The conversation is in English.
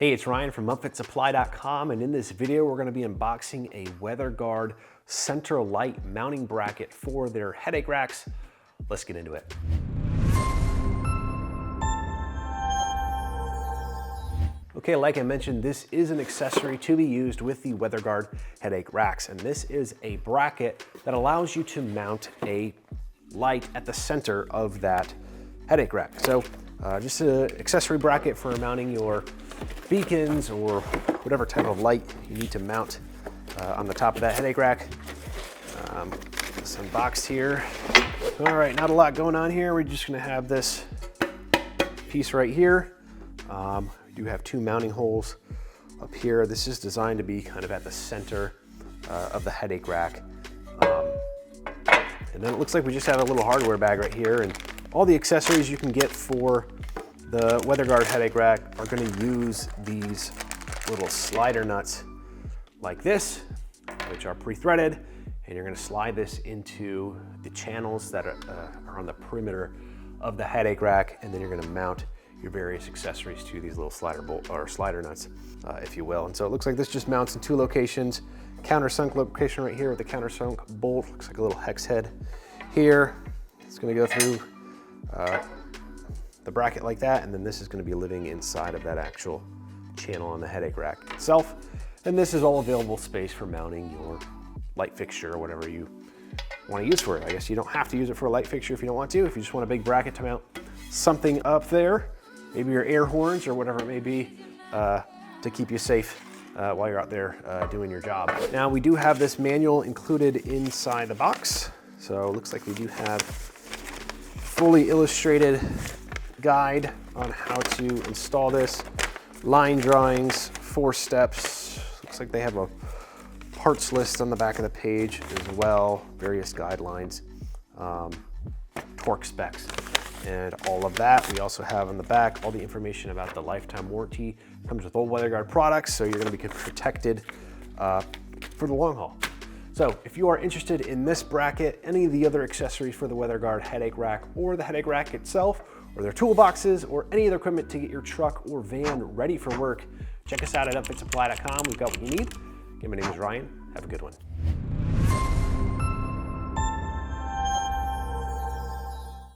Hey, it's Ryan from upfitsupply.com, and in this video we're going to be unboxing a WeatherGuard center light mounting bracket for their headache racks. Let's get into it. Okay, like I mentioned, this is an accessory to be used with the WeatherGuard headache racks, and this is a bracket that allows you to mount a light at the center of that headache rack. So just an accessory bracket for mounting your beacons or whatever type of light you need to mount on the top of that headache rack. It's unboxed here. All right, not a lot going on here. We're just gonna have this piece right here. We do have two mounting holes up here. This is designed to be kind of at the center of the headache rack. And then it looks like we just have a little hardware bag right here, and all the accessories you can get for the WeatherGuard headache rack are going to use these little slider nuts like this, which are pre-threaded, and you're going to slide this into the channels that are on the perimeter of the headache rack, and then you're going to mount your various accessories to these little slider nuts, if you will. And so it looks like this just mounts in two locations. Countersunk location right here with the countersunk bolt, looks like a little hex head here. It's going to go through the bracket like that, and then this is going to be living inside of that actual channel on the headache rack itself. And this is all available space for mounting your light fixture or whatever you want to use for it. I guess you don't have to use it for a light fixture if you don't want to. If you just want a big bracket to mount something up there, maybe your air horns or whatever it may be, to keep you safe while you're out there doing your job. Now we do have this manual included inside the box. So it looks like we do have fully illustrated guide on how to install this, line drawings, 4 steps. Looks like they have a parts list on the back of the page as well, various guidelines, torque specs, and all of that. We also have on the back all the information about the lifetime warranty. Comes with all WeatherGuard products, so you're going to be protected for the long haul. So if you are interested in this bracket, any of the other accessories for the WeatherGuard headache rack or the headache rack itself, or their toolboxes, or any other equipment to get your truck or van ready for work, check us out at upfitsupply.com. We've got what you need. Again, my name is Ryan. Have a good one.